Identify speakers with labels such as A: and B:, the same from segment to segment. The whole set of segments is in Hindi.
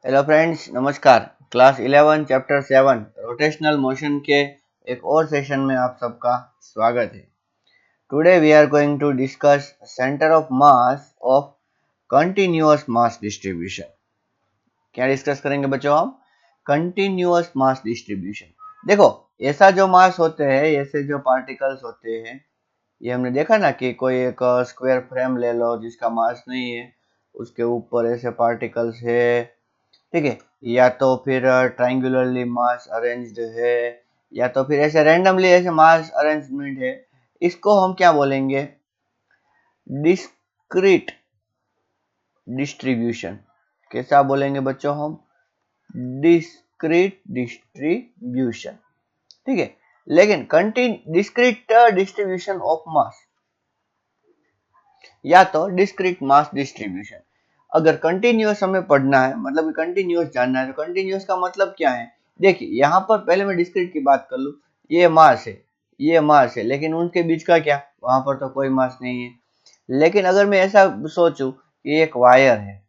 A: हेलो फ्रेंड्स, नमस्कार। क्लास 11 चैप्टर 7 रोटेशनल मोशन के एक और सेशन में आप सबका स्वागत है। Today we are going to discuss centre of mass of continuous mass distribution. क्या डिस्कस करेंगे बच्चों हम? Continuous mass distribution. देखो, ऐसा जो मास होते हैं, ऐसे जो पार्टिकल्स होते हैं, ये हमने देखा ना कि कोई एक स्क्वायर फ्रेम ले लो जिसका मास नहीं है, उसके ऊपर ऐसे पार्टिकल्स है, ठीक है। या तो फिर ट्राइंगुलरली मास अरेंज्ड है, या तो फिर ऐसे रैंडमली ऐसे मास अरेंजमेंट है। इसको हम क्या बोलेंगे? Discrete distribution. कैसा बोलेंगे बच्चों हम? डिस्क्रीट डिस्ट्रीब्यूशन, ठीक है। लेकिन डिस्क्रीट डिस्ट्रीब्यूशन ऑफ मास या तो डिस्क्रीट मास डिस्ट्रीब्यूशन। अगर कंटिन्यूअस हमें पढ़ना है, मतलब कंटिन्यूअस जानना है, तो कंटिन्यूअस का मतलब क्या है? देखिए, यहाँ पर पहले मैं डिस्क्रीट की बात कर लूँ। ये मास है, ये मास है, लेकिन उनके बीच का क्या? वहां पर तो कोई मास नहीं है। लेकिन अगर मैं ऐसा सोचूं कि एक वायर है,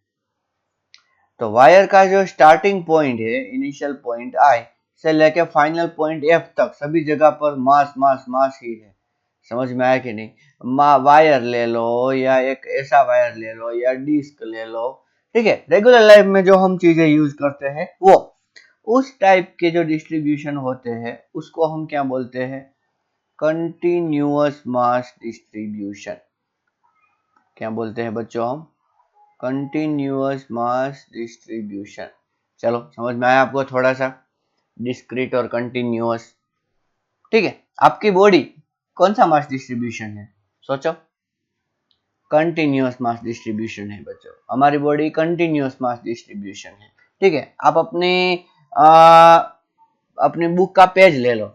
A: तो वायर का जो स्टार्टिंग पॉइंट है, इनिशियल पॉइंट आई से लेके फाइनल पॉइंट एफ तक, सभी जगह पर मास मास मास ही है। समझ में आया कि नहीं? वायर ले लो, या एक ऐसा वायर ले लो, या डिस्क ले लो, ठीक है। रेगुलर लाइफ में जो हम चीजें यूज करते हैं, वो उस टाइप के जो डिस्ट्रीब्यूशन होते हैं, उसको हम क्या बोलते हैं? Continuous mass distribution. क्या बोलते हैं बच्चों हम? Continuous mass distribution. चलो, समझ में आया आपको थोड़ा सा? डिस्क्रीट और कंटिन्यूअस, ठीक है। आपकी बॉडी कौन सा मास डिस्ट्रीब्यूशन है? सोचो। कंटिन्यूअस मास डिस्ट्रीब्यूशन है बच्चों, हमारी बॉडी कंटिन्यूअस मास डिस्ट्रीब्यूशन है, ठीक है। आप अपनी बुक का पेज ले लो।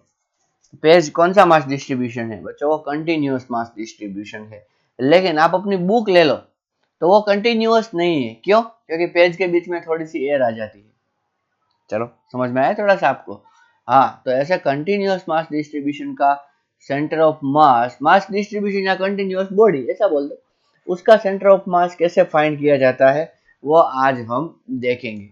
A: पेज कौन सा मास डिस्ट्रीब्यूशन है बच्चों? वो कंटिन्यूअस मास डिस्ट्रीब्यूशन है। लेकिन आप अपनी बुक ले लो, तो वो कंटिन्यूअस नहीं है। क्यों? क्योंकि पेज के बीच में थोड़ी सी एयर आ जाती है। चलो, समझ में आया थोड़ा सा आपको? हाँ, तो ऐसा कंटिन्यूअस मास डिस्ट्रीब्यूशन का centre of mass, mass distribution या कंटिन्यूअस बॉडी ऐसा बोल दो, उसका सेंटर ऑफ मास कैसे फाइंड किया जाता है, वो आज हम देखेंगे,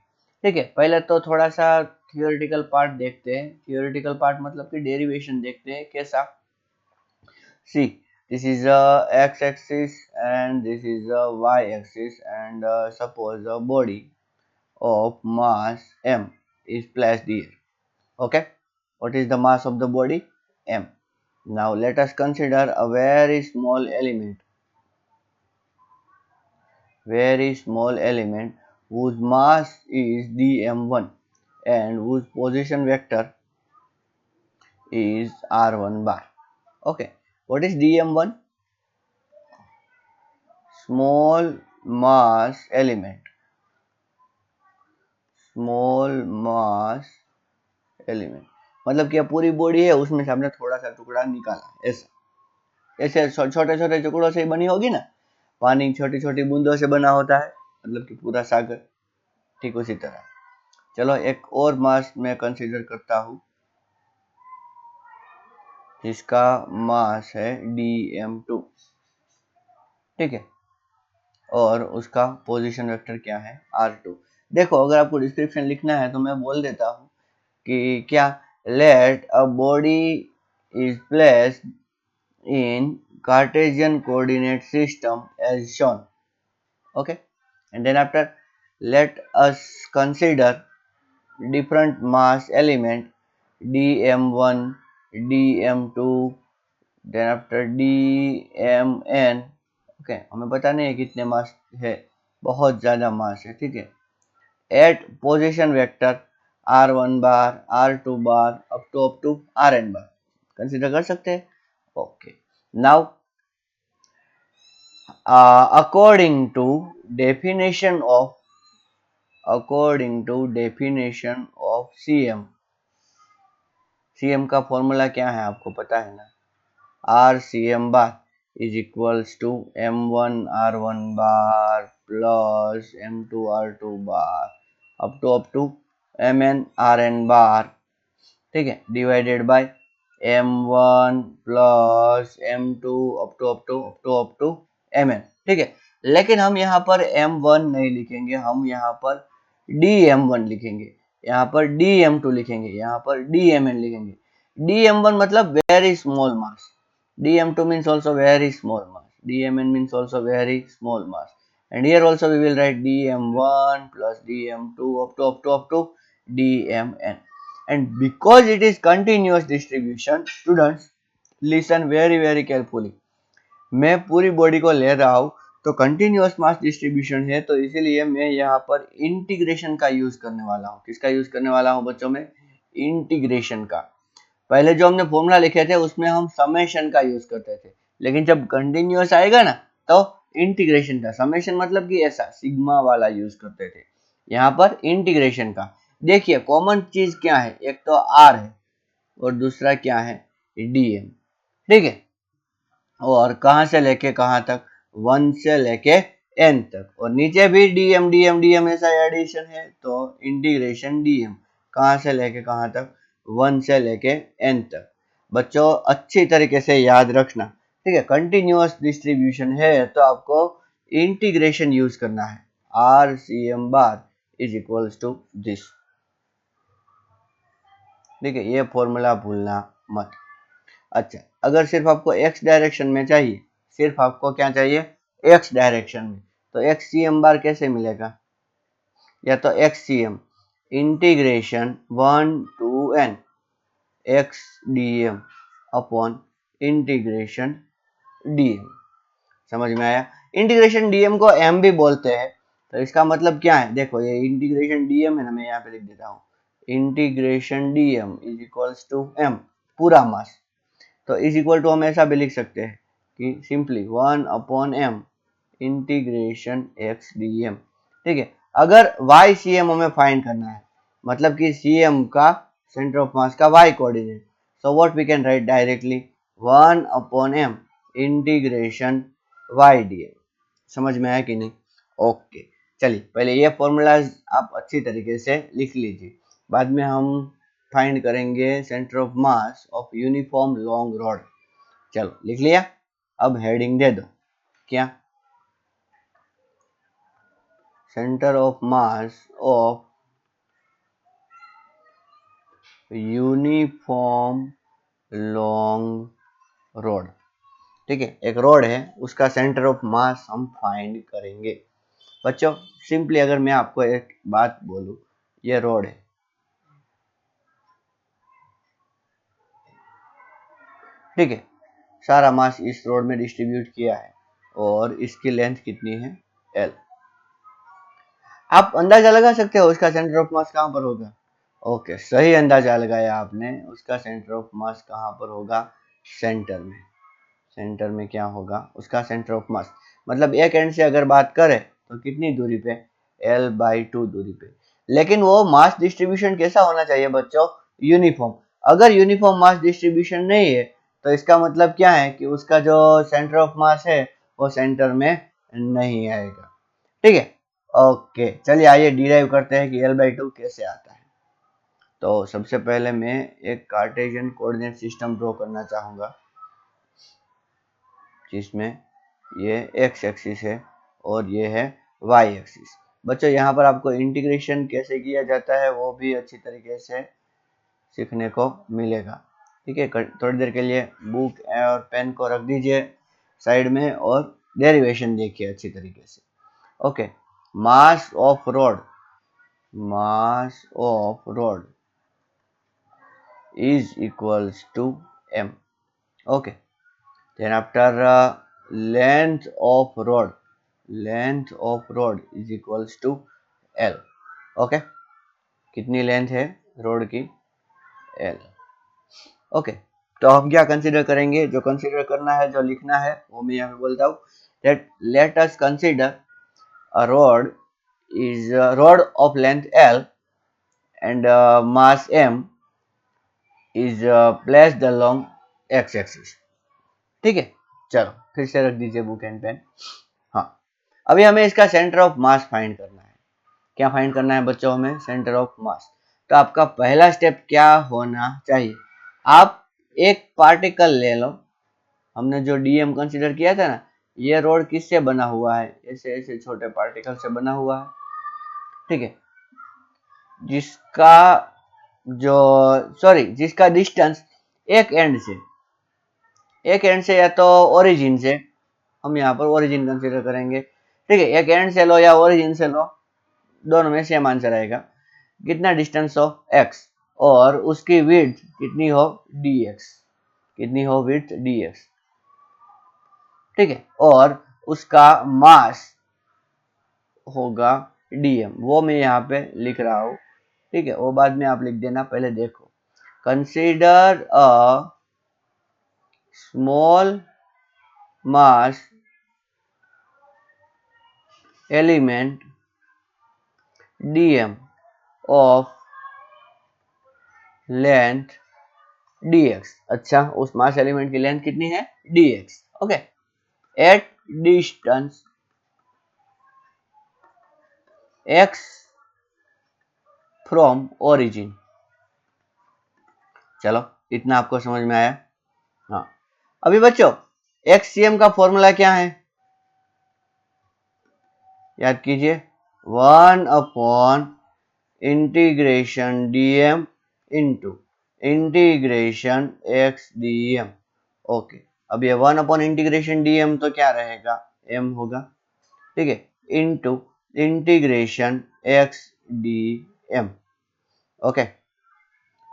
A: ठीक है। पहले तो थोड़ा सा थियोरेटिकल पार्ट देखते हैं। थियोरेटिकल पार्ट मतलब कि डेरिवेशन देखते हैं कैसा। See, this is a x-axis and this is a y-axis, and suppose a body of mass m is placed here. Okay, what is the mass of the body? M. Now let us consider a very small element whose mass is dm1 and whose position vector is r1 bar. Okay, what is dm1? Small mass element. Small mass element मतलब कि पूरी बॉडी है, उसमें से हमने थोड़ा सा टुकड़ा निकाला। ऐसा ऐसे छोटे छोटे टुकड़ों से बनी होगी ना। पानी छोटी छोटी बूंदों से बना होता है, मतलब कि पूरा सागर, ठीक उसी तरह। चलो, एक और मास मैं कंसीडर करता हूँ, जिसका मास है dm2, ठीक है। और उसका पोजीशन वेक्टर क्या है? r2। देखो, अगर आपको डिस्क्रिप्शन लिखना है तो मैं बोल देता हूँ कि क्या, let a body is placed in Cartesian coordinate system as shown, okay, and then after let us consider different mass element dm1, dm2, then after dmn, okay, हमें पता नहीं है कितने मास है, बहुत ज्यादा मास है, ठीक है। At position vector r1 bar, r2 bar, up to rn bar consider कर सकते हैं। Okay, now according to definition of cm का फॉर्मूला क्या है आपको पता है ना? r cm bar is equals to m1 r1 bar plus m2 r2 bar up to mn rn bar, ठीक है, divided by m1 plus m2 up to mn, ठीक है। लेकिन हम यहाँ पर m1 नहीं लिखेंगे, हम यहाँ पर dm1 लिखेंगे, यहाँ पर dm2 लिखेंगे, यहाँ पर dmn लिखेंगे। dm1 मतलब very small mass, dm2 means also very small mass, dmn means also very small mass, and here also we will write dm1 plus dm2 up to dmn. And because it is continuous distribution, students listen very carefully, मैं पूरी बॉडी को ले रहा हूँ तो कंटिन्यूअस मास डिस्ट्रीब्यूशन है, तो इसीलिए मैं यहाँ पर इंटीग्रेशन का यूज करने वाला हूँ। किसका यूज करने वाला हूँ बच्चों में? इंटीग्रेशन का। पहले जो हमने फॉर्मूला लिखे थे उसमें हम समेशन का यूज करते थे, लेकिन जब कंटिन्यूअस आएगा ना तो इंटीग्रेशन का, समेशन मतलब कि ऐसा सिग्मा वाला यूज करते थे, यहाँ पर इंटीग्रेशन का। देखिए कॉमन चीज क्या है, एक तो आर है और दूसरा क्या है, डीएम, ठीक है। और कहां से लेके कहां तक, 1 से लेके n तक, और नीचे भी डीएम डीएम डीएम ऐसा एडिशन है, तो इंटीग्रेशन डीएम कहां से लेके कहां तक, 1 से लेके n तक। बच्चों अच्छी तरीके से याद रखना, ठीक है। कंटिन्यूअस डिस्ट्रीब्यूशन है तो आपको इंटीग्रेशन यूज करना है, R C M bar is equals to this, ठीक है। ये फॉर्मूला भूलना मत। अच्छा, अगर सिर्फ आपको x डायरेक्शन में चाहिए, सिर्फ आपको क्या चाहिए, x डायरेक्शन में, तो x सी एम बार कैसे मिलेगा, या तो x C M integration 1 to n x dm upon integration dm। समझ में आया? इंटीग्रेशन dm को m भी बोलते हैं, तो इसका मतलब क्या है, देखो ये इंटीग्रेशन dm है ना, मैं यहाँ पे लिख देता हूँ, integration dm is equals to m पूरा मास। तो इज इक्वल टू हम ऐसा भी लिख सकते हैं कि simply 1 upon m integration x dm, ठीक है। अगर y cm हमें फाइंड करना है, मतलब कि cm का सेंटर ऑफ मास का y coordinate, so what we can write directly 1 upon m integration y dm। समझ में आया कि नहीं? ओके, चलिए पहले ये फॉर्मूलाज आप अच्छी तरीके से लिख लीजिए, बाद में हम फाइंड करेंगे centre of mass of uniform long rod. चलो लिख लिया, अब हेडिंग दे दो, क्या, centre of mass of uniform long rod, ठीक है। एक रॉड है, उसका सेंटर ऑफ मास हम फाइंड करेंगे। बच्चों सिंपली अगर मैं आपको एक बात बोलूं, ये रॉड है, ठीक है, सारा मास इस रॉड में डिस्ट्रीब्यूट किया है और इसकी लेंथ कितनी है, L। आप अंदाजा लगा सकते हो उसका सेंटर ऑफ मास कहां पर होगा। ओके, सही अंदाजा लगाया आपने, उसका सेंटर ऑफ मास कहां पर होगा, सेंटर में। सेंटर में क्या होगा उसका सेंटर ऑफ मास, मतलब एक एंड से अगर बात करें तो कितनी दूरी पे, L/2 दूरी पे। लेकिन वो मास डिस्ट्रीब्यूशन कैसा होना चाहिए बच्चों, यूनिफॉर्म। अगर यूनिफॉर्म मास डिस्ट्रीब्यूशन नहीं है तो इसका मतलब क्या है कि उसका जो सेंटर ऑफ मास है वो सेंटर में नहीं आएगा, ठीक है। ओके, चलिए आइए डिराइव करते हैं कि L/2 कैसे आता है। तो सबसे पहले मैं एक कार्टेशियन कोऑर्डिनेट सिस्टम ड्रॉ करना चाहूंगा, जिसमें ये x एक्सिस है और ये है y एक्सिस। बच्चों यहाँ पर आपको इंटीग्रेशन कैसे किया जाता है वो भी अच्छी तरीके से सीखने को मिलेगा, ठीक है। थोड़ी देर के लिए बुक और पेन को रख दीजिए साइड में और डेरिवेशन देखिए अच्छी तरीके से। Okay, mass of rod, mass of rod is equals to m, okay। then after length of rod, length of rod is equals to L, okay। कितनी लेंथ है रोड की, L, ओके। तो हम क्या कंसीडर करेंगे, जो कंसीडर करना है, जो लिखना है वो मैं यहाँ पे बोलता हूँ, that let us consider a rod is a rod of length L and mass m is placed along x axis, ठीक है। चलो फिर से रख दीजिए बुक एंड पेन। हाँ, अभी हमें इसका सेंटर ऑफ मास फाइंड करना है। क्या फाइंड करना है बच्चों, हमें सेंटर ऑफ मास। तो आपका पहला स्टेप क्या होना चाहिए, आप एक पार्टिकल ले लो, हमने जो डीएम कंसीडर किया था ना, ये रोड किससे बना हुआ है, ऐसे ऐसे छोटे पार्टिकल से बना हुआ है, ठीक है। जिसका जिसका डिस्टेंस एक एंड से या तो ओरिजिन से, हम यहाँ पर ओरिजिन कंसीडर करेंगे, ठीक है, एक एंड से लो या ओरिजिन से लो, दोनों में सेम आंसर आएगा। कितना डिस्टेंस हो x और उसकी विड्थ कितनी हो dx, कितनी हो विड्थ dx, ठीक है, और उसका मास होगा dm, वो मैं यहाँ पे लिख रहा हूँ, ठीक है, वो बाद में आप लिख देना, पहले देखो। Consider a small mass element dm of length dx। अच्छा, उस मास एलिमेंट की लेंथ कितनी है dx, okay, at distance x from origin. चलो, इतना आपको समझ में आया। हाँ, अभी बच्चों xcm का फॉर्मूला क्या है, याद कीजिए, 1 upon integration dm into integration x dm। Okay, अब ये 1 अपॉन इंटीग्रेशन dm तो क्या रहेगा, m होगा, ठीक है, into integration x dm। Okay,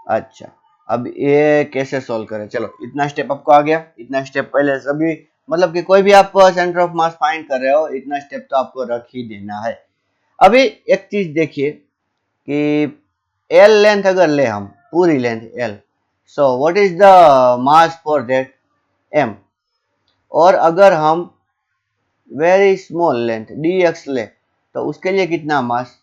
A: अच्छा, अब ये कैसे सॉल्व करें, चलो इतना स्टेप आपको आ गया, इतना स्टेप पहले सभी, मतलब कि कोई भी आप सेंटर ऑफ मास फाइंड कर रहे हो, इतना स्टेप तो आपको रख ही देना है। अभी एक चीज देखिए कि एल लेंथ अगर ले हम, पूरी length L, so what is the mass for that M, और अगर हम वेरी स्मॉल लेंथ dx ले तो उसके लिए कितना मास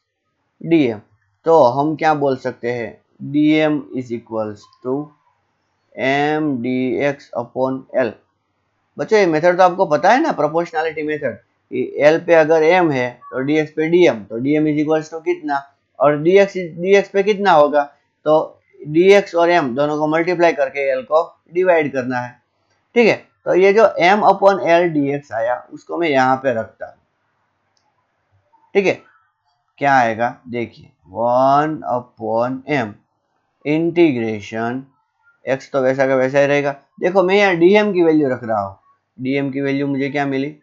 A: dm, तो हम क्या बोल सकते हैं, dm is equals to m dx upon l। बच्चों ये मेथड तो आपको पता है ना, प्रोपोर्शनलिटी मेथड, l पे अगर m है तो dx पे dm, तो dm इज इक्वल्स टू कितना, और dx पे कितना होगा, तो dx और m दोनों को मल्टीप्लाई करके l को डिवाइड करना है, ठीक है, तो ये जो m अपॉन l dx आया उसको मैं यहाँ पे रखता हूँ, ठीक है, क्या आएगा देखिए, 1 अपॉन m इंटीग्रेशन x तो वैसा का वैसा ही रहेगा, देखो मैं यहाँ dm की वैल्यू रख रहा हूँ, dm की वैल्यू मुझे क्या मिली,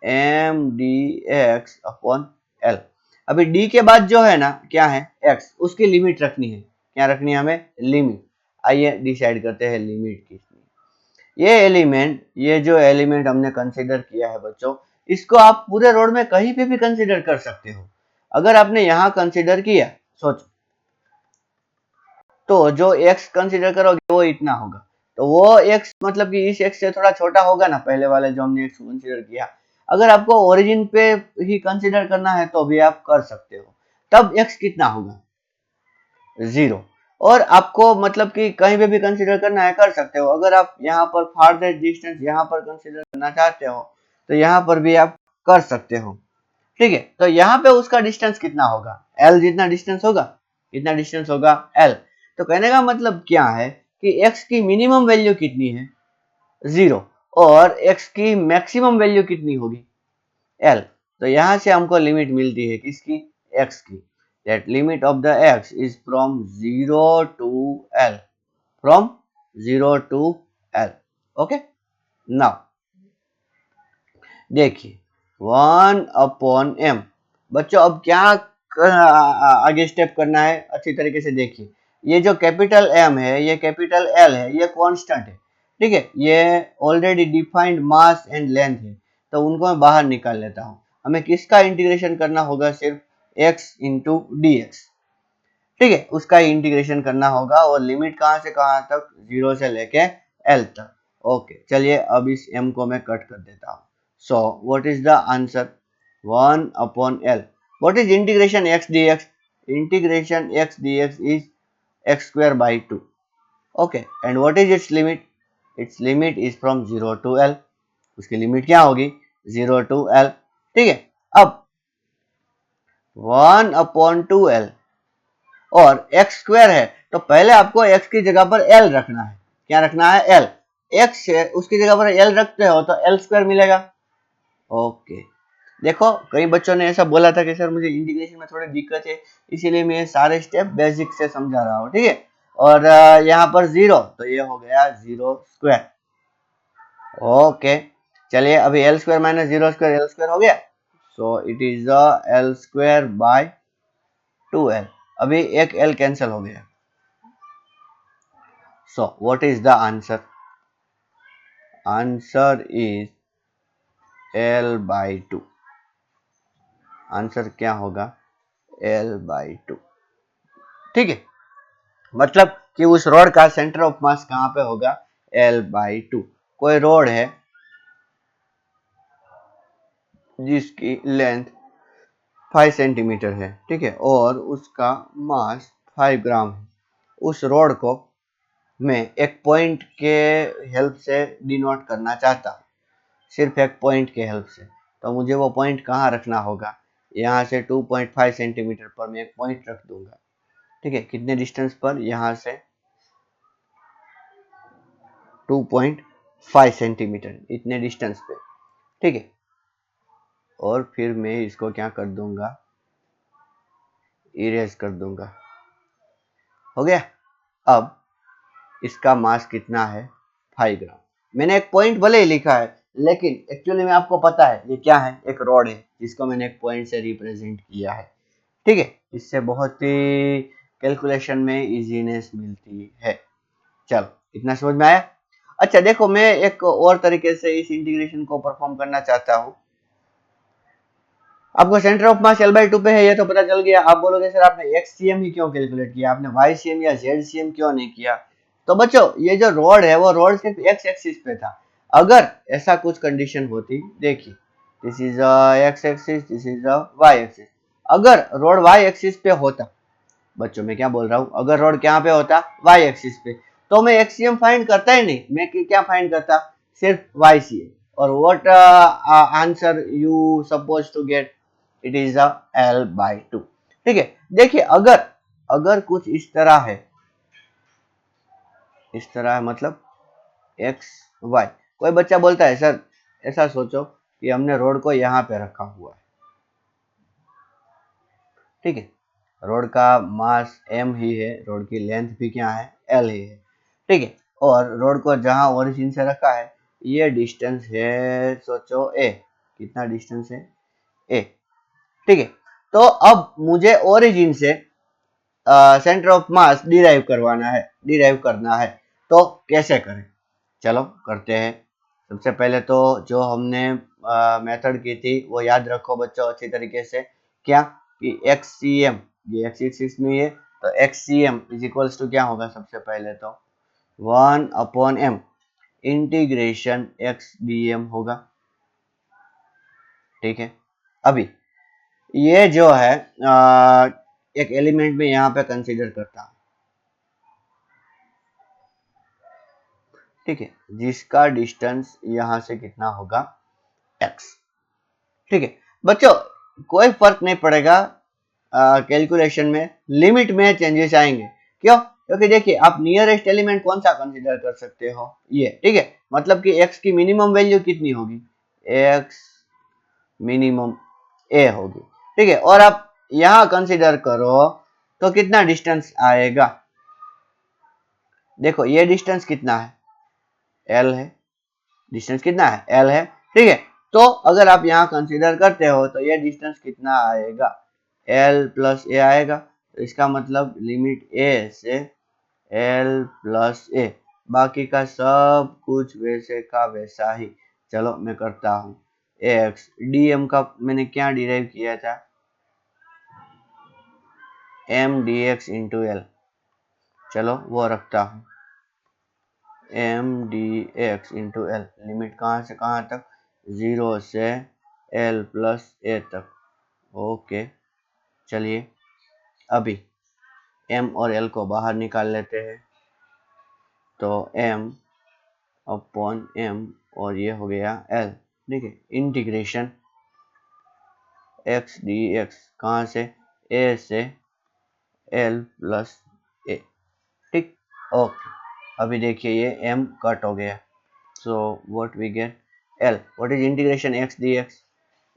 A: m dx अपॉन l। अभी d के बाद जो है ना क्या है x, उसकी लिमिट रखनी है, क्या रखनी है हमें, लिमिट। आइए डिसाइड करते हैं लिमिट कितनी। ये जो एलिमेंट हमने कंसीडर किया है बच्चों, इसको आप पूरे रोड में कहीं पे भी कंसीडर कर सकते हो। अगर आपने यहाँ कंसीडर किया, सोचो, तो जो x कंसीडर करोगे वो इतना होगा, तो वो x मतलब कि इस x से थोड़ा छोटा होगा ना, पहले वाले जो हमने x कंसीडर किया। अगर आपको ओरिजिन पे ही कंसीडर करना है तो भी आप कर सकते हो, तब x कितना होगा, 0। और आपको मतलब कि कहीं पे भी कंसीडर करना है कर सकते हो, अगर आप यहाँ पर फारदेस्ट डिस्टेंस यहाँ पर कंसीडर करना चाहते हो तो यहाँ पर भी आप कर सकते हो, ठीक है, तो यहाँ पे उसका डिस्टेंस कितना होगा, l जितना डिस्टेंस होगा, कितना डिस्टेंस होगा l। तो कहने का मतलब क्या है कि x की मिनिमम वैल्यू कितनी है, 0, और x की मैक्सिमम वैल्यू कितनी होगी, l। तो यहाँ से हमको लिमिट मिलती है किसकी, x की, that limit of the x is from 0 to l, from 0 to l। Okay, now देखिए 1 अपॉन m, बच्चों अब क्या आगे स्टेप करना है, अच्छी तरीके से देखिए, ये जो कैपिटल M है, ये कैपिटल L है, ये कांस्टेंट है, ठीक है, ये already defined mass and length है, तो उनको मैं बाहर निकाल लेता हूँ। हमें किसका इंटीग्रेशन करना होगा, सिर्फ x इंटू डी एक्स, ठीक है, उसका ही इंटीग्रेशन करना होगा, और लिमिट कहाँ से कहाँ तक, 0 से लेके l तक। ओके, चलिए अब इस m को मैं कट कर देता हूँ। So what is the answer, 1 upon l। What is integration x dx, integration x dx is x square by 2। Okay, and what is its limit is from 0 to l, उसकी लिमिट क्या होगी, 0 टू l, ठीक है। अब 1 अपॉन 2l और x स्क्वायर है, तो पहले आपको x की जगह पर l रखना है, क्या रखना है, l। x है उसकी जगह पर l रखते हो तो l स्क्वायर मिलेगा, ओके। देखो कई बच्चों ने ऐसा बोला था कि सर मुझे इंटीग्रेशन में थोड़ी दिक्कत है, इसीलिए मैं सारे स्टेप बेसिक से समझा रहा हूँ, ठीक है। और यहाँ पर 0 तो ये हो गया 0 स्क्वायर। ओके, चलिए अभी L square minus 0 square L square हो गया, so it is L square by 2l। अभी एक l कैंसिल हो गया, so what is the answer? Answer is l by 2। Answer क्या होगा? l बाई 2, ठीक है। मतलब कि उस रोड का सेंटर ऑफ मास कहां पे होगा? l by 2। कोई रोड है जिसकी लेंथ 5 सेंटीमीटर है, ठीक है, और उसका मास 5 ग्राम है। उस रोड को मैं एक पॉइंट के हेल्प से डिनोट करना चाहता हूँ, सिर्फ एक पॉइंट के हेल्प से। तो मुझे वो पॉइंट कहाँ रखना होगा? यहाँ से 2.5 सेंटीमीटर पर मैं एक पॉइंट रख दूंगा, ठीक है। कितने डिस्टेंस पर? यहाँ से 2.5 सेंटीमीटर, इतने डिस्टेंस पे, ठीक है। और फिर मैं इसको क्या कर दूंगा? इरेज कर दूंगा। हो गया। अब इसका मास कितना है? 5 ग्राम। मैंने एक पॉइंट भले ही लिखा है, लेकिन एक्चुअली में आपको पता है ये क्या है? एक रॉड है जिसको मैंने एक पॉइंट से रिप्रेजेंट किया है, ठीक है। इससे बहुत ही कैलकुलेशन में इजीनेस मिलती है। चलो इतना समझ में आया। अच्छा देखो, मैं एक और तरीके से इस इंटीग्रेशन को परफॉर्म करना चाहता हूँ। आपको सेंटर ऑफ मास L/2 पे है, ये तो पता चल गया। आप बोलोगे सर आपने XCM ही क्यों कैलकुलेट किया, आपने YCM या ZCM क्यों नहीं किया? तो बच्चों ये जो रोड है वो रोड सिर्फ एक्स एक्सिस पे था। अगर ऐसा कुछ कंडीशन होती, देखिए this is x axis, this is y axis. अगर रोड वाई एक्सिस पे होता, बच्चों मैं क्या बोल रहा हूँ, अगर रोड क्या पे होता? वाई एक्सिस पे, तो मैं एक्सीएम फाइंड करता ही नहीं, मैं क्या फाइंड करता? सिर्फ YCM। और what answer you suppose to get? It is L/2, ठीक है। देखिए अगर अगर कुछ इस तरह है, इस तरह है मतलब एक्स वाई। कोई बच्चा बोलता है सर ऐसा सोचो कि हमने रोड को यहाँ पे रखा हुआ है, ठीक है। रोड का मास m ही है, रोड की लेंथ भी क्या है? l ही है, ठीक है। और रोड को जहां ओरिजिन से रखा है ये डिस्टेंस है, सोचो a। कितना डिस्टेंस है? a, ठीक है। तो अब मुझे ओरिजिन से सेंटर ऑफ मास डिराइव करना है। तो कैसे करें? चलो करते हैं। सबसे पहले तो जो हमने मेथड की थी वो याद रखो बच्चों अच्छी तरीके से। क्या? कि XCM, ये एक्स एक्सिस में है, तो XCM इज इक्वल्स टू क्या होगा? सबसे पहले तो 1/m इंटीग्रेशन XDM होगा, ठीक है। अभी ये जो है एक एलिमेंट में यहाँ पे कंसीडर करता हूँ, ठीक है, जिसका डिस्टेंस यहाँ से कितना होगा? x, ठीक है। बच्चों कोई फर्क नहीं पड़ेगा कैलकुलेशन में, लिमिट में चेंजेस आएंगे। क्यों? क्योंकि देखिए आप नियरेस्ट एलिमेंट कौन सा कंसीडर कर सकते हो? ये, ठीक है। मतलब कि x की मिनिमम वैल्यू कितनी होगी? x मिनिमम a होगी, ठीक है। और आप यहां कंसीडर करो तो कितना डिस्टेंस आएगा? देखो ये डिस्टेंस कितना है? l है। डिस्टेंस कितना है? l है, ठीक है। तो अगर आप यहाँ कंसीडर करते हो तो ये डिस्टेंस कितना आएगा? l प्लस ए आएगा। तो इसका मतलब लिमिट a से l प्लस ए, बाकी का सब कुछ वैसे का वैसा ही। चलो मैं करता हूँ। x dm का मैंने क्या डिराइव किया था? m dx into l। चलो वो रखता हूँ, m dx into l। Limit कहाँ से कहाँ तक? 0 से l प्लस ए तक। ओके, चलिए अभी m और l को बाहर निकाल लेते हैं। तो m अपॉन m और ये हो गया l, ठीक है। इंटीग्रेशन x dx कहाँ से? a से l प्लस ए, ठीक। ओके, अभी देखिए ये m कट हो गया, so what we get? l। What is integration x dx?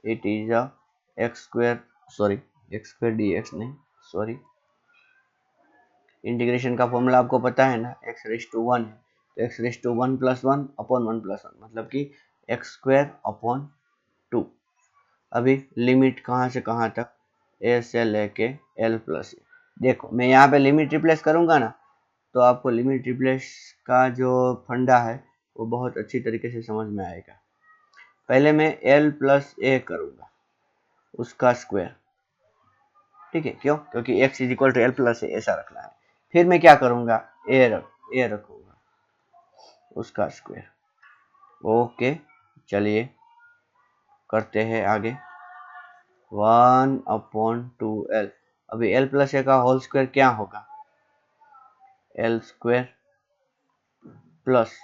A: It is a x square, sorry x square d x नहीं, सॉरी, इंटीग्रेशन का फॉर्मूला आपको पता है ना, एक्स रेस टू वन है, तो x raise to one plus one upon one plus one, मतलब कि एक्स स्क्वायर अपॉन टू। अभी लिमिट कहाँ से कहाँ तक, ए से लेके एल प्लस ए। देखो मैं यहाँ पे लिमिट रिप्लेस करूंगा ना, तो आपको लिमिट रिप्लेस का जो फंडा है वो बहुत अच्छी तरीके से समझ में आएगा। पहले मैं एल प्लस ए करूंगा, उसका स्क्वायर, ठीक है, क्यों, क्योंकि x is equal to l plus a ऐसा रखना है। फिर मैं क्या करूंगा, ए रखूंगा, उसका स्क्वायर। ओके, चलिए करते हैं आगे। 1/2l, अभी l प्लस ए का होल स्क्वायर क्या होगा, l square plus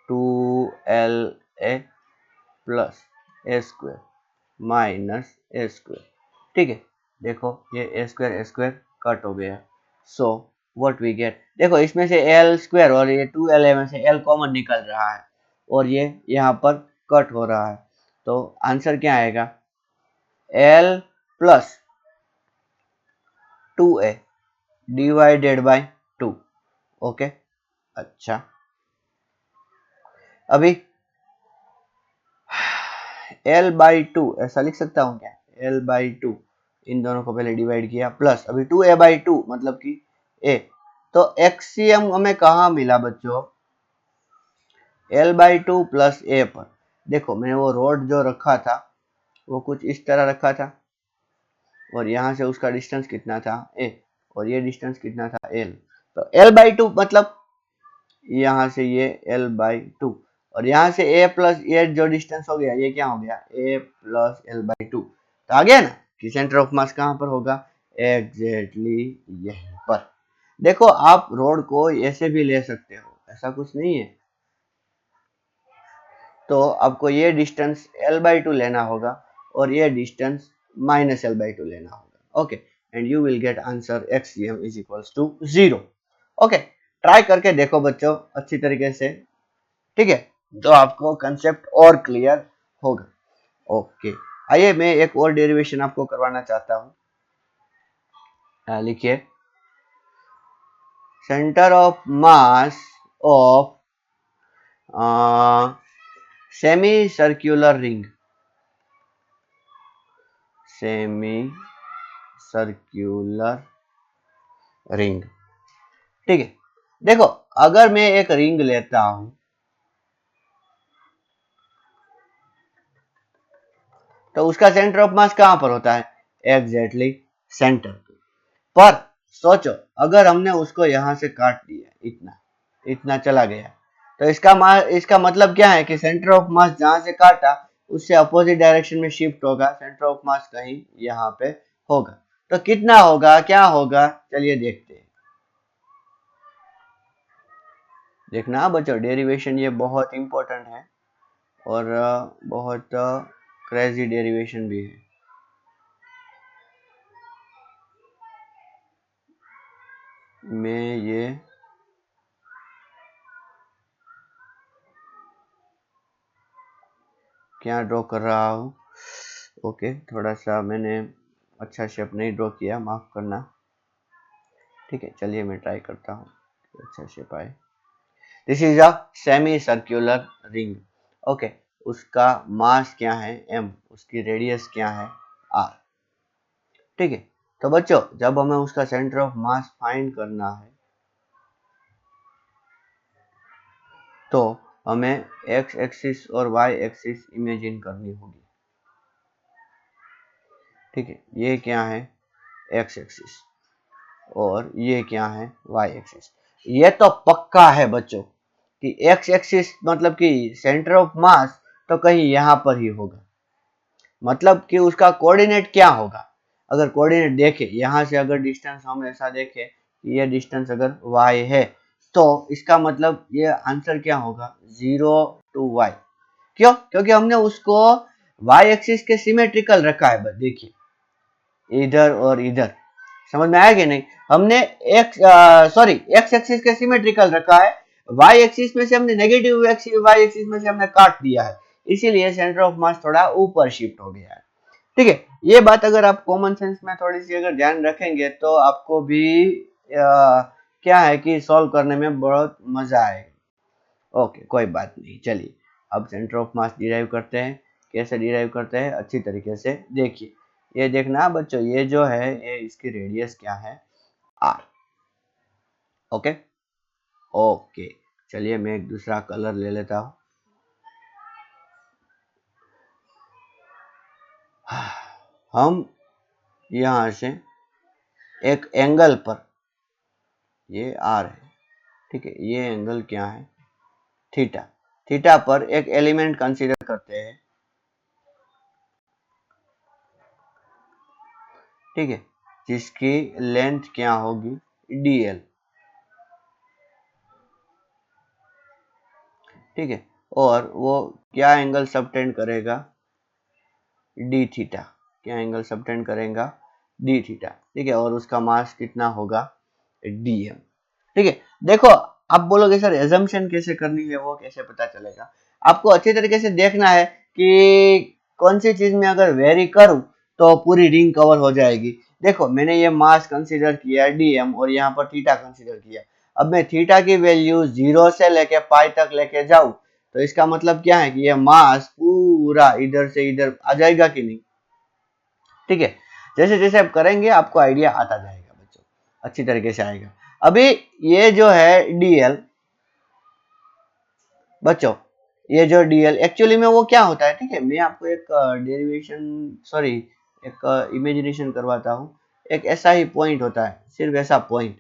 A: 2la plus a square minus a square, ठीक है। देखो ये ए स्क्वायर कट हो गया, सो व्हाट वी गेट, देखो इसमें से एल स्क्वायर और ये 2la में से एल कॉमन निकल रहा है और ये यहाँ पर कट हो रहा है, तो आंसर क्या आएगा, L plus 2a divided by 2। Okay, अच्छा अभी l बाई टू ऐसा लिख सकता हूँ क्या, l बाई टू, इन दोनों को पहले डिवाइड किया, प्लस अभी 2a बाई टू मतलब कि a, तो एक्सीएम हमें कहाँ मिला बच्चों, l by two plus a पर। देखो मैंने वो रोड जो रखा था वो कुछ इस तरह रखा था और यहाँ से उसका डिस्टेंस कितना था a और ये डिस्टेंस कितना था l, तो l बाई टू मतलब यहाँ से ये l बाई टू और यहाँ से a प्लस ये जो डिस्टेंस हो गया ये क्या हो गया, a plus l by to. तो आ गया ना कि सेंटर ऑफ मास कहाँ पर होगा, एग्जैक्टली यहीं पर। देखो आप रोड को ऐसे भी ले सकते हो, ऐसा कुछ नहीं है, तो आपको ये डिस्टेंस l बाई टू लेना होगा और ये distance minus l by two लेना होगा। Okay, and you will get answer xcm is equals to 0। Okay, try करके देखो बच्चों अच्छी तरीके से, ठीक है, तो आपको कंसेप्ट और क्लियर होगा। ओके, आइए मैं एक और डेरिवेशन आपको करवाना चाहता हूं, लिखिए, centre of mass of semi circular ring, semi circular ring, ठीक है। देखो अगर मैं एक रिंग लेता हूं तो उसका सेंटर ऑफ मास कहां पर होता है, एग्जैक्टली सेंटर पर। सोचो अगर हमने उसको यहां से काट दिया, इतना इतना चला गया, तो इसका मतलब क्या है कि सेंटर ऑफ मास जहां से काटा उससे अपोजिट डायरेक्शन में शिफ्ट होगा, सेंटर ऑफ मास कहीं यहाँ पे होगा। तो कितना होगा, क्या होगा, चलिए देखते हैं। देखना बच्चों डेरिवेशन ये बहुत इंपॉर्टेंट है और बहुत क्रेजी डेरिवेशन भी है। मैं ये क्या ड्रॉ कर रहा हूँ, ओके थोड़ा सा मैंने अच्छा शेप नहीं ड्रॉ किया, माफ करना, ठीक है। चलिए मैं ट्राई करता हूँ अच्छा शेप आए। This is a semi circular ring, okay, उसका मास क्या है m, उसकी रेडियस क्या है r, ठीक है। तो बच्चों जब हमें उसका सेंटर ऑफ मास फाइंड करना है तो हमें x एक्सिस और y एक्सिस इमेजिन करनी होगी, ठीक है। ये क्या है x एक्सिस और ये क्या है y एक्सिस। ये तो पक्का है बच्चों कि x एक्सिस मतलब कि सेंटर ऑफ मास तो कहीं यहां पर ही होगा, मतलब कि उसका कोऑर्डिनेट क्या होगा। अगर कोऑर्डिनेट देखें यहाँ से, अगर डिस्टेंस हम ऐसा देखें कि ये डिस्टेंस अगर y है तो इसका मतलब ये आंसर क्या होगा, 0 to y। क्यों, क्योंकि हमने उसको y एक्सिस के सिमेट्रिकल रखा है, बस देखिए इधर और इधर, समझ में आया कि नहीं। हमने x एक्सिस के सिमेट्रिकल रखा है, y एक्सिस में से हमने नेगेटिव y एक्सिस में से हमने काट दिया है, इसीलिए सेंटर ऑफ मास थोड़ा ऊपर शिफ्ट हो गया है। ठीक है, ये बात अगर आप कॉमन सेंस में थोड़ी सी अगर ध्यान रखेंगे तो आपको भी क्या है कि सॉल्व करने में बहुत मजा आएगा। ओके, कोई बात नहीं, चलिए अब सेंटर ऑफ मास डिराइव करते हैं। कैसे डिराइव करते हैं अच्छी तरीके से देखिए। ये देखना बच्चों, ये जो है ये इसकी रेडियस क्या है, आर। ओके ओके, चलिए मैं एक दूसरा कलर ले लेता हूं। हम यहां से एक एंगल पर, ये आर है, ठीक है, ये एंगल क्या है, थीटा। थीटा पर एक एलिमेंट कंसीडर करते हैं, ठीक है, जिसकी लेंथ क्या होगी, dl। ठीक है, और वो क्या एंगल सबटेंड करेगा, डी थीटा। क्या एंगल सबटेंड करेगा, डी थीटा। ठीक है, और उसका मास कितना होगा, dm। ठीक है, देखो आप बोलोगे सर एजम्पशन कैसे करनी है, वो कैसे पता चलेगा। आपको अच्छी तरीके से देखना है कि कौन सी चीज में अगर वेरी करूं तो पूरी रिंग कवर हो जाएगी। देखो मैंने ये मास कंसीडर किया dm और यहाँ पर थीटा कंसीडर किया। अब मैं थीटा की वैल्यू 0 से लेके पाई तक लेके जाऊं तो इसका मतलब क्या है कि ये मास पूरा इधर से इधर आ जाएगा कि नहीं। ठीक है, जैसे जैसे आप करेंगे आपको आइडिया आता जाएगा बच्चों, अच्छी तरीके से आएगा। अभी ये जो है dl बच्चों, ये जो dl एक्चुअली में वो क्या होता है, ठीक है, मैं आपको एक डेरिवेशन सॉरी एक इमेजिनेशन करवाता हूँ। एक ऐसा ही पॉइंट होता है, सिर्फ ऐसा पॉइंट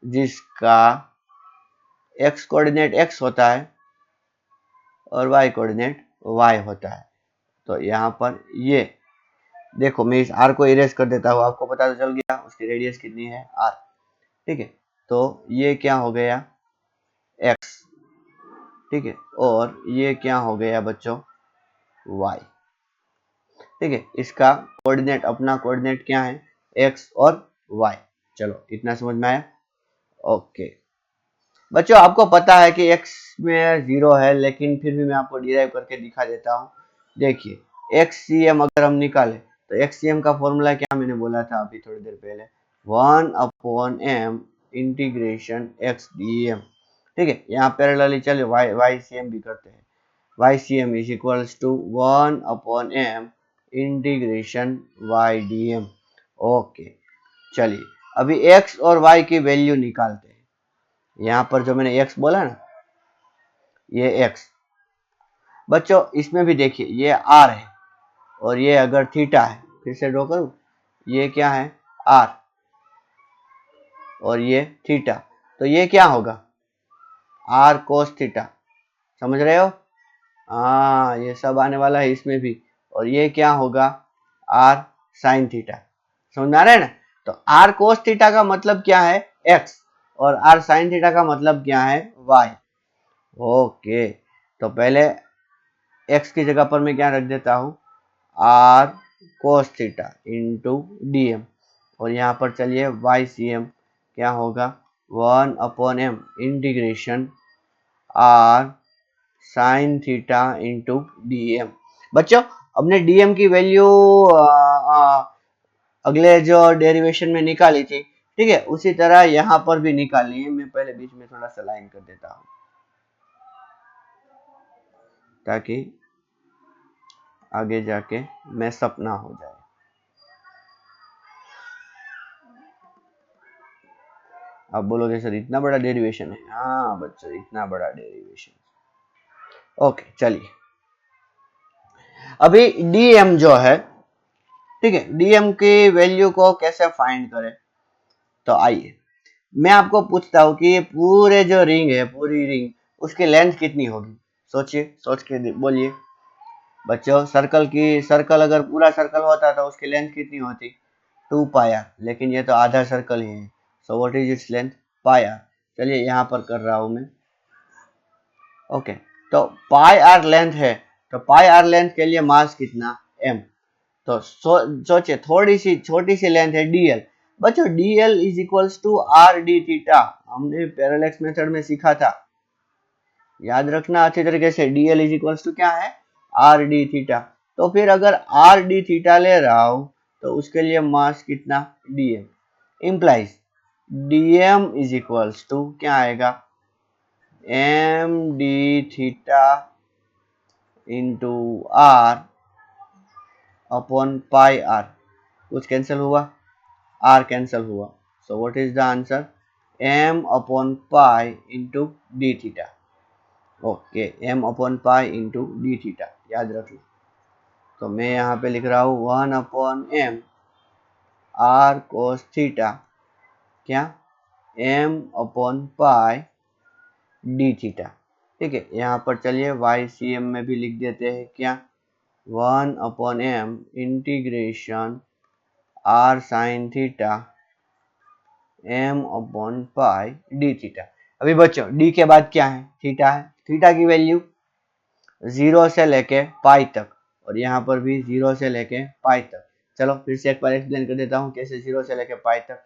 A: जिसका x कोऑर्डिनेट x होता है और y कोऑर्डिनेट y होता है। तो यहाँ पर ये देखो, मैं इस r को इरेज कर देता हूँ, आपको पता तो चल गया उसकी रेडियस कितनी है, r। ठीक है, तो ये क्या हो गया, x। ठीक है, और ये क्या हो गया बच्चों, y। ठीक है, इसका कोऑर्डिनेट, अपना कोऑर्डिनेट क्या है, x और y। चलो इतना समझ में आया। ओके बच्चों, आपको पता है कि x में 0 है, लेकिन फिर भी मैं आपको डिराइव करके दिखा देता हूँ। देखिए xcm अगर हम निकालें तो xcm का फॉर्मूला क्या मैंने बोला था अभी थोड़ी देर पहले, 1/m इंटीग्रेशन x dm। ठीक है, यहाँ पैरेलली चले ycm भी करते हैं, ycm is equals to 1/m integration y dm। Okay, चलिए अभी x और y की वैल्यू निकालते हैं। यहाँ पर जो मैंने x बोला ना, ये x बच्चों, इसमें भी देखिए ये r है और ये अगर थीटा है, फिर से ड्रॉ करूं, ये क्या है r और ये थीटा, तो ये क्या होगा, r cos थीटा। समझ रहे हो, हाँ ये सब आने वाला है इसमें भी। और ये क्या होगा, r sin थीटा। समझ में आ रहा है ना। तो r cos थीटा का मतलब क्या है, x, और r sin थीटा का मतलब क्या है, y। ओके, तो पहले x की जगह पर मैं क्या रख देता हूं, r cos theta into dm, और यहाँ पर चलिए ycm क्या होगा, 1/m integration r sin theta into dm। बच्चों हमने dm की वैल्यू अगले जो डेरिवेशन में निकाली थी, ठीक है, उसी तरह यहाँ पर भी निकालनी है। मैं पहले बीच में थोड़ा सा लाइन कर देता हूँ ताकि आगे जाके मैसअप ना हो जाए। आप बोलोगे सर इतना बड़ा डेरिवेशन है, हाँ बच्चों इतना बड़ा डेरिवेशन। ओके चलिए, अभी dm जो है, ठीक है, dm की वैल्यू को कैसे फाइंड करें। तो आइए मैं आपको पूछता हूँ कि ये पूरे जो रिंग है, पूरी रिंग, उसकी लेंथ कितनी होगी। सोचिए, सोच के बोलिए बच्चों। सर्कल अगर पूरा सर्कल होता तो उसकी लेंथ कितनी होती, 2 पाई आर, लेकिन ये तो आधा सर्कल ही है। So what is its length, pi r. चलिए यहाँ पर कर रहा हूं मैं। ओके, तो पाई आर लेंथ है, तो पाई आर लेंथ के लिए मास कितना, m। तो सोचिए थोड़ी सी छोटी सी लेंथ है dl। बच्चों dl is equals to r d theta, हमने पैरेलैक्स मेथड में सीखा था, याद रखना अच्छी तरीके से। dl इज इक्वल्स टू क्या है, आर डी थीटा। तो फिर अगर आर डी थीटा ले रहा हूं तो उसके लिए मास कितना, dm, implies dm is equals to क्या आएगा, m d theta into r upon pi r. कुछ कैंसिल हुआ, आर कैंसिल हुआ, so what is the answer, m upon pi into d theta. Okay, m upon pi into d theta याद रख लो। तो मैं यहाँ पे लिख रहा हूँ 1/m आर कोस थीटा क्या, m upon pi d theta. ठीक है, यहाँ पर चलिए वाई सी एम में भी लिख देते हैं क्या, 1/m integration r sine theta m upon pi d theta. अभी बच्चों डी के बाद क्या है, थीटा है। थीटा की वैल्यू 0 से लेके पाई तक, और यहाँ पर भी 0 से लेके पाई तक। चलो फिर से एक बार एक्सप्लेन कर देता हूँ कैसे 0 से लेके पाई तक।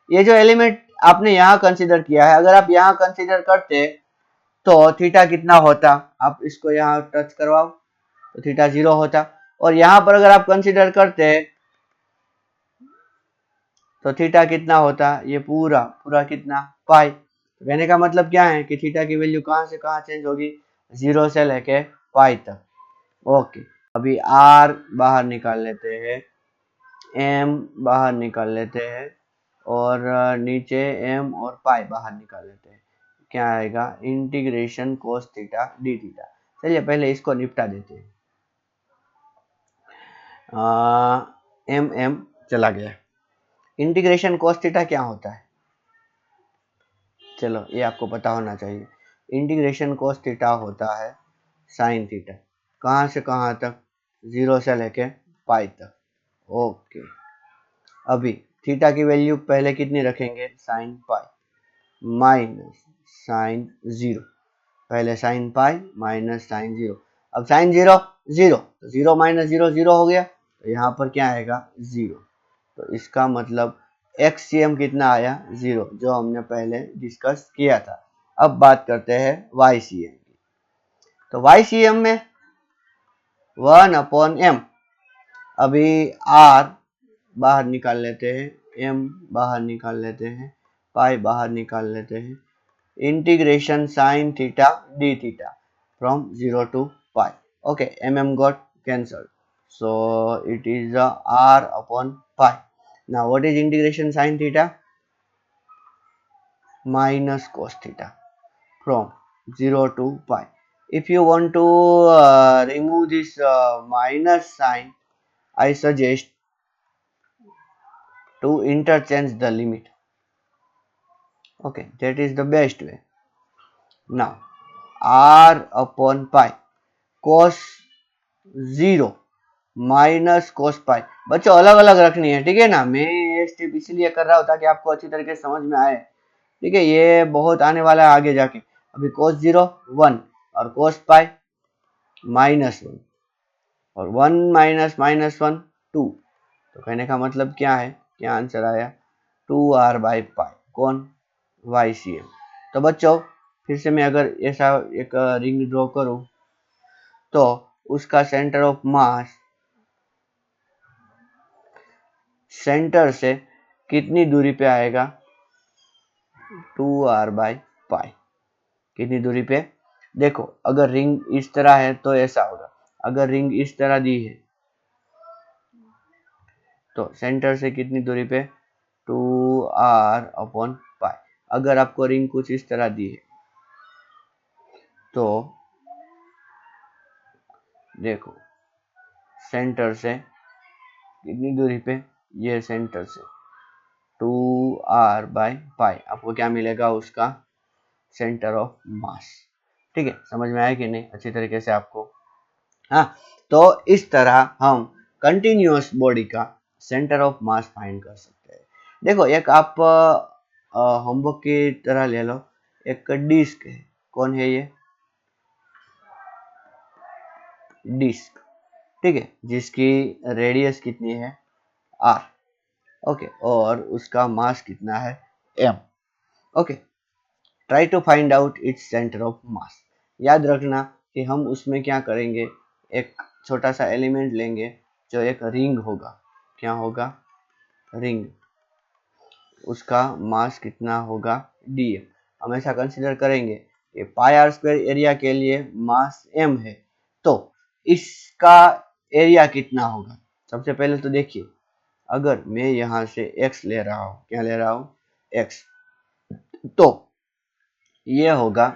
A: ये जो एलिमेंट आपने यहाँ कंसीडर किया है, अगर आप यहाँ कंसीडर करते तो थीटा कितना होता, आप इसको यहाँ टच करवाओ तो थीटा 0 होता, और यहाँ पर अगर आप कंसीडर करते तो थीटा कितना होता, ये पूरा पूरा कितना, पाई। तो कहने का मतलब क्या है कि थीटा की वैल्यू कहाँ से कहाँ चेंज होगी, 0 से लेके पाई तक। ओके, अभी आर बाहर निकाल लेते हैं, एम बाहर निकाल लेते हैं, और नीचे एम और पाई बाहर निकाल लेते हैं। क्या आएगा, integration cos theta D theta. चलिए पहले इसको निपटा देते हैं। एम एम चला गया। इंटीग्रेशन कोस थीटा क्या होता है, चलो ये आपको पता होना चाहिए। इंटीग्रेशन कोस थीटा होता है साइन थीटा, कहाँ से कहाँ तक, 0 से लेके पाई तक। ओके, अभी थीटा की वैल्यू पहले कितनी रखेंगे, साइन पाई माइनस साइन 0, पहले साइन पाई माइनस साइन 0। अब साइन 0 0, तो 0 माइनस 0 0 हो गया, तो यहाँ पर क्या आएगा, 0। तो इसका मतलब XCM कितना आया, 0, जो हमने पहले डिस्कस किया था। अब बात करते हैं YCM की। तो YCM में 1/m, अभी R बाहर निकाल लेते हैं, M बाहर निकाल लेते हैं, पाई बाहर निकाल लेते हैं, integration sine theta D theta from 0 to pi. Okay, MM got cancelled, so it is R upon pi. Now what is integration sin theta, minus cos theta from 0 to pi. If you want to remove this minus sign, I suggest to interchange the limit. Okay, that is the best way. Now R upon pi cos 0 minus cos pi. बच्चों अलग अलग रखनी है, ठीक है ना, मैं ये स्टेप इसलिए कर रहा हूँ ताकि आपको अच्छी तरीके से समझ में आए। ठीक है, ये बहुत आने वाला है आगे जाके। अभी कोस 0 1 और कोस पाई -1, और 1 माइनस माइनस 1 2। तो कहने का मतलब क्या है, क्या आंसर आया, 2r बाई पाई, कौन, YCM। तो बच्चों फिर से मैं अगर ऐसा एक रिंग ड्रॉ करूं तो उसका सेंटर ऑफ मास सेंटर से कितनी दूरी पे आएगा, 2r बाई पाई। कितनी दूरी पे, देखो अगर रिंग इस तरह है तो ऐसा होगा, अगर रिंग इस तरह दी है तो सेंटर से कितनी दूरी पे, 2r अपॉन पाई। अगर आपको रिंग कुछ इस तरह दी है तो देखो सेंटर से कितनी दूरी पे, ये सेंटर से 2r बाई पाई, आपको क्या मिलेगा, उसका सेंटर ऑफ मास। ठीक है, समझ में आया कि नहीं अच्छी तरीके से आपको। हाँ, तो इस तरह हम कंटिन्यूअस बॉडी का सेंटर ऑफ मास फाइंड कर सकते हैं। देखो एक आप होमवर्क की तरह ले लो, एक डिस्क है, कौन है ये, डिस्क, ठीक है, जिसकी रेडियस कितनी है, r। ओके, और उसका मास कितना है, m। Okay, try to find out its centre of mass. याद रखना कि हम उसमें क्या करेंगे, एक छोटा सा एलिमेंट लेंगे जो एक रिंग होगा, क्या होगा, रिंग, उसका मास कितना होगा, dm। हमेशा कंसीडर करेंगे कि पाई आर स्क्वायर एरिया के लिए मास m है, तो इसका एरिया कितना होगा। सबसे पहले तो देखिए, अगर मैं यहां से x ले रहा हूं, क्या ले रहा हूं, x, तो ये होगा,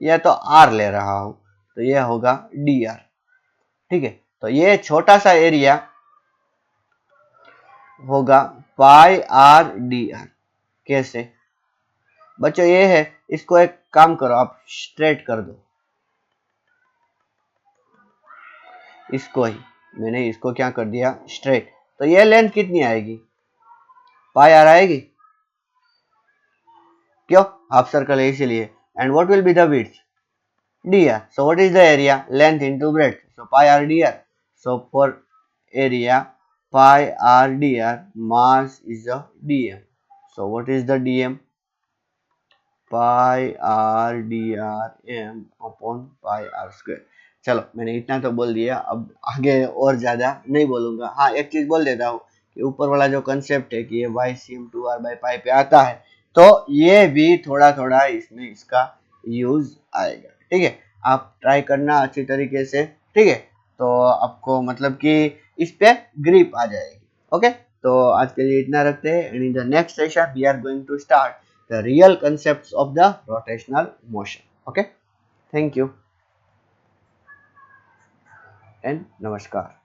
A: या तो r ले रहा हूं तो ये होगा dr। ठीक है, तो ये छोटा सा एरिया होगा पाई आर डी आर। कैसे बच्चों, ये है, इसको एक काम करो, आप स्ट्रेट कर दो, इसको ही मैंने इसको क्या कर दिया, स्ट्रेट। तो ये लेंथ कितनी आएगी, पाई आर आएगी, क्यों, हाफ सर्कल है इसीलिए। And what will be the width, dr। so what is the area, length into breadth, so pi r dr। so for area pi r dr, mass is a dm, so what is the dm, pi r dr m upon pi r square। चलो मैंने इतना तो बोल दिया, अब आगे और ज्यादा नहीं बोलूंगा। हाँ, एक चीज बोल देता हूँ कि ऊपर वाला जो कंसेप्ट है कि ये y cm 2r by pi पे आता है, तो ये भी थोड़ा थोड़ा इसमें इसका यूज आएगा। ठीक है, आप ट्राई करना अच्छी तरीके से। ठीक है, तो आपको मतलब कि इस पे ग्रिप आ जाएगी। ओके, तो आज के लिए इतना रखते हैं, and in the next session we are going to start the real concepts of the rotational motion. Okay, thank you and namaskar.